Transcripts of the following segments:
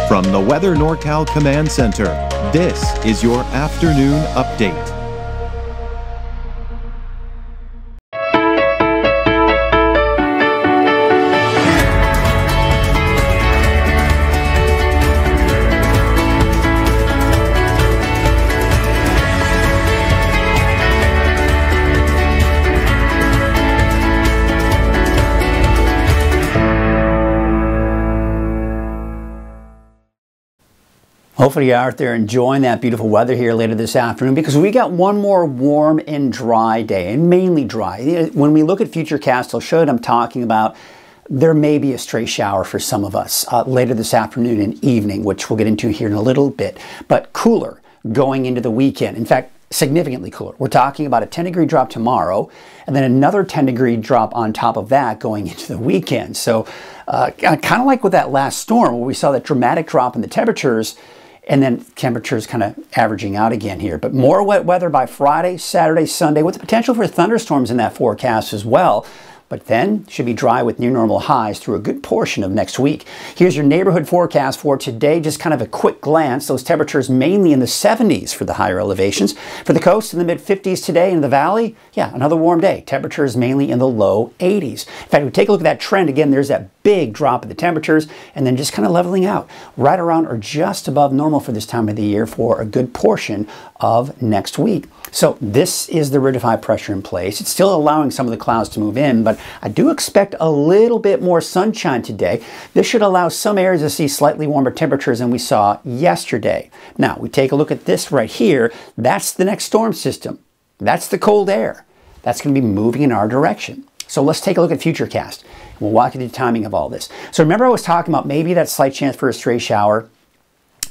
From the Weather NorCal Command Center, this is your afternoon update. Hopefully you're out there enjoying that beautiful weather here later this afternoon, because we got one more warm and dry day, and mainly dry. When we look at Futurecast, I'll show you what I'm talking about. There may be a stray shower for some of us later this afternoon and evening, which we'll get into here in a little bit, but cooler going into the weekend. In fact, significantly cooler. We're talking about a 10-degree drop tomorrow, and then another 10-degree drop on top of that going into the weekend. So kind of like with that last storm where we saw that dramatic drop in the temperatures, and then temperatures kind of averaging out again here. But more wet weather by Friday, Saturday, Sunday, with the potential for thunderstorms in that forecast as well. But then should be dry with near normal highs through a good portion of next week. Here's your neighborhood forecast for today. Just kind of a quick glance. Those temperatures mainly in the 70s for the higher elevations. For the coast, in the mid-50s today. In the valley, yeah, another warm day. Temperatures mainly in the low 80s. In fact, we take a look at that trend again. There's that big drop in the temperatures and then just kind of leveling out right around or just above normal for this time of the year for a good portion of next week. So this is the ridge of high pressure in place. It's still allowing some of the clouds to move in, but I do expect a little bit more sunshine today. This should allow some areas to see slightly warmer temperatures than we saw yesterday. Now, we take a look at this right here. That's the next storm system. That's the cold air. That's going to be moving in our direction. So let's take a look at Futurecast. We'll walk you through the timing of all this. So remember I was talking about maybe that slight chance for a stray shower.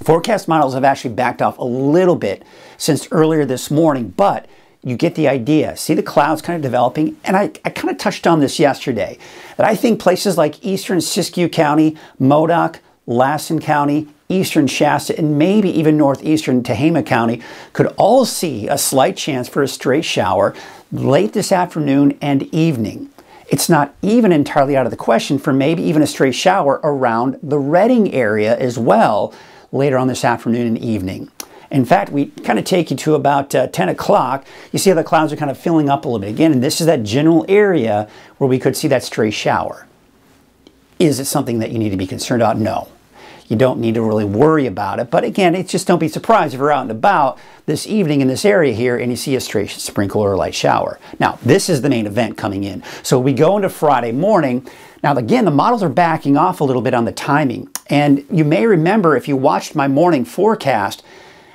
Forecast models have actually backed off a little bit since earlier this morning, but you get the idea. See the clouds kind of developing, and I kind of touched on this yesterday, that I think places like eastern Siskiyou County, Modoc, Lassen County, eastern Shasta, and maybe even northeastern Tehama County could all see a slight chance for a stray shower late this afternoon and evening. It's not even entirely out of the question for maybe even a stray shower around the Redding area as well later on this afternoon and evening. In fact, we kind of take you to about 10 o'clock. You see how the clouds are kind of filling up a little bit again, and this is that general area where we could see that stray shower. Is it something that you need to be concerned about? No. You don't need to really worry about it. But again, it's just don't be surprised if you're out and about this evening in this area here and you see a stray sprinkle or a light shower. Now, this is the main event coming in. So we go into Friday morning. Now, again, the models are backing off a little bit on the timing. And you may remember if you watched my morning forecast,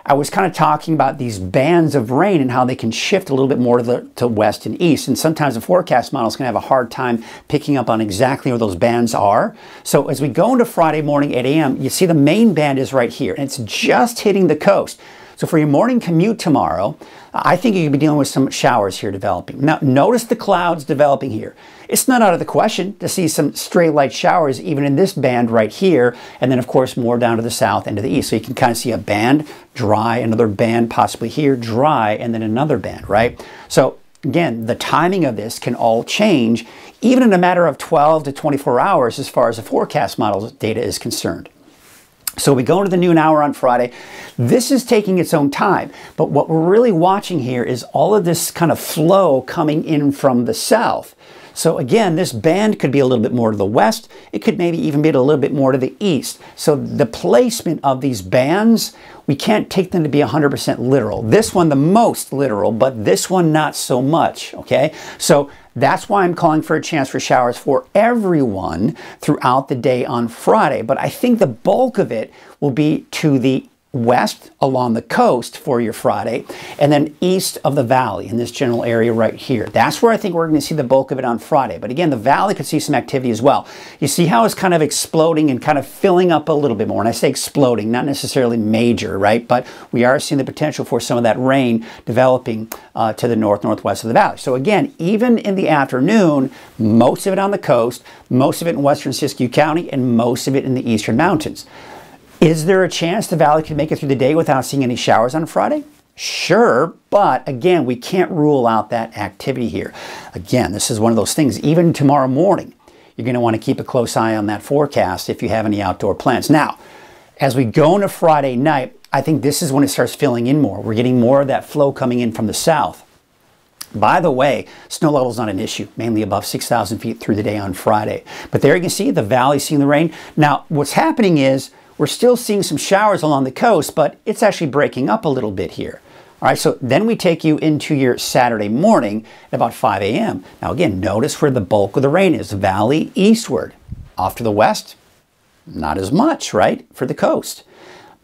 I was kind of talking about these bands of rain and how they can shift a little bit more to west and east. And sometimes the forecast models can have a hard time picking up on exactly where those bands are. So as we go into Friday morning, 8 a.m., you see the main band is right here, and it's just hitting the coast. So for your morning commute tomorrow, I think you could be dealing with some showers here developing. Now, notice the clouds developing here. It's not out of the question to see some stray light showers even in this band right here, and then of course more down to the south and to the east. So you can kind of see a band, dry, another band possibly here, dry, and then another band, right? So again, the timing of this can all change even in a matter of 12 to 24 hours as far as the forecast model data is concerned. So we go into the noon hour on Friday. This is taking its own time, but what we're really watching here is all of this kind of flow coming in from the south. So again, this band could be a little bit more to the west. It could maybe even be a little bit more to the east. So the placement of these bands, we can't take them to be 100% literal. This one the most literal, but this one not so much, okay? So that's why I'm calling for a chance for showers for everyone throughout the day on Friday. But I think the bulk of it will be to the west along the coast for your Friday, and then east of the valley in this general area right here. That's where I think we're going to see the bulk of it on Friday. But again, the valley could see some activity as well. You see how it's kind of exploding and kind of filling up a little bit more. And I say exploding, not necessarily major, right? But we are seeing the potential for some of that rain developing to the northwest of the valley. So again, even in the afternoon, most of it on the coast, most of it in western Siskiyou County, and most of it in the eastern mountains. Is there a chance the valley could make it through the day without seeing any showers on Friday? Sure, but again, we can't rule out that activity here. Again, this is one of those things, even tomorrow morning, you're going to want to keep a close eye on that forecast if you have any outdoor plans. Now, As we go into Friday night, I think this is when it starts filling in more. We're getting more of that flow coming in from the south. By the way, snow level is not an issue, mainly above 6,000 feet through the day on Friday. But there you can see the valley seeing the rain. Now, what's happening is we're still seeing some showers along the coast, but it's actually breaking up a little bit here. All right, so then we take you into your Saturday morning at about 5 a.m. Now again, notice where the bulk of the rain is, valley eastward. Off to the west, not as much, right, for the coast.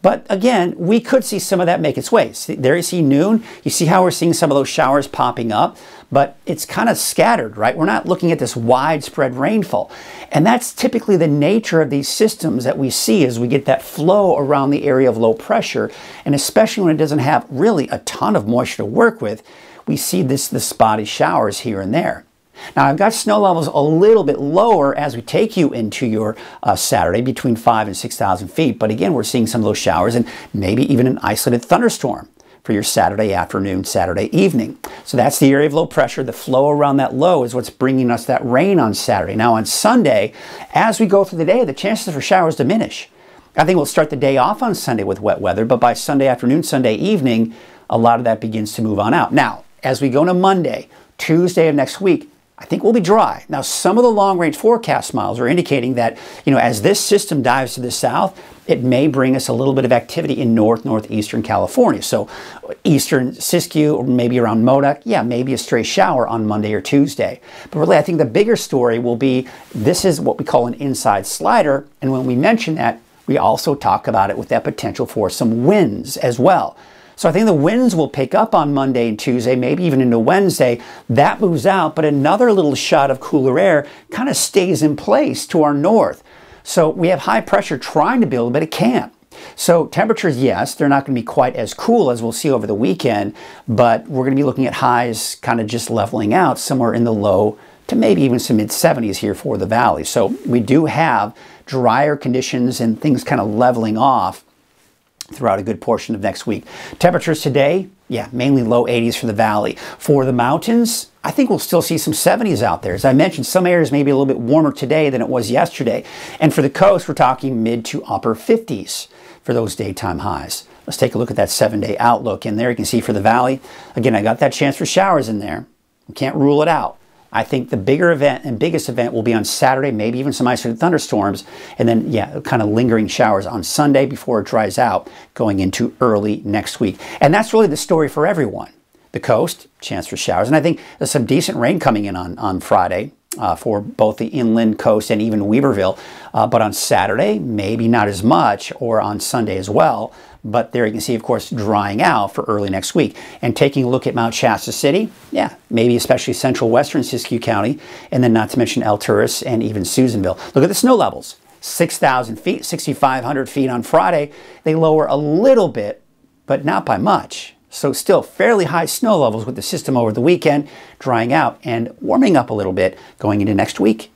But again, we could see some of that make its way. See, there you see noon. You see how we're seeing some of those showers popping up, but it's kind of scattered, right? We're not looking at this widespread rainfall. And that's typically the nature of these systems that we see as we get that flow around the area of low pressure. And especially when it doesn't have really a ton of moisture to work with, we see the spotty showers here and there. Now, I've got snow levels a little bit lower as we take you into your Saturday, between 5,000 and 6,000 feet. But again, we're seeing some of those showers and maybe even an isolated thunderstorm for your Saturday afternoon, Saturday evening. So that's the area of low pressure. The flow around that low is what's bringing us that rain on Saturday. Now, on Sunday, as we go through the day, the chances for showers diminish. I think we'll start the day off on Sunday with wet weather, but by Sunday afternoon, Sunday evening, a lot of that begins to move on out. Now, as we go to Monday, Tuesday of next week, I think we'll be dry. Now, some of the long-range forecast models are indicating that, as this system dives to the south, it may bring us a little bit of activity in northeastern California. So eastern Siskiyou, or maybe around Modoc, yeah, maybe a stray shower on Monday or Tuesday. But really, I think the bigger story will be, this is what we call an inside slider. And when we mention that, we also talk about it with that potential for some winds as well. So I think the winds will pick up on Monday and Tuesday, maybe even into Wednesday. That moves out, but another little shot of cooler air kind of stays in place to our north. So we have high pressure trying to build, but it can't. So temperatures, yes, they're not going to be quite as cool as we'll see over the weekend, but we're going to be looking at highs kind of just leveling out somewhere in the low to maybe even some mid-70s here for the valley. So we do have drier conditions and things kind of leveling off throughout a good portion of next week. Temperatures today, yeah, mainly low 80s for the valley. For the mountains, I think we'll still see some 70s out there. As I mentioned, some areas may be a little bit warmer today than it was yesterday. And for the coast, we're talking mid to upper 50s for those daytime highs. Let's take a look at that 7-day outlook. And there you can see for the valley, again, I got that chance for showers in there. We can't rule it out. I think the bigger event and biggest event will be on Saturday, maybe even some isolated thunderstorms, and then, yeah, kind of lingering showers on Sunday before it dries out going into early next week. And that's really the story for everyone. The coast, chance for showers. And I think there's some decent rain coming in on Friday for both the inland coast and even Weaverville. But on Saturday, maybe not as much, or on Sunday as well. But there you can see, of course, drying out for early next week. And taking a look at Mount Shasta City, yeah, maybe especially central western Siskiyou County, and then not to mention Alturas and even Susanville. Look at the snow levels. 6,000 feet, 6,500 feet on Friday. They lower a little bit, but not by much. So still fairly high snow levels with the system over the weekend, drying out and warming up a little bit going into next week.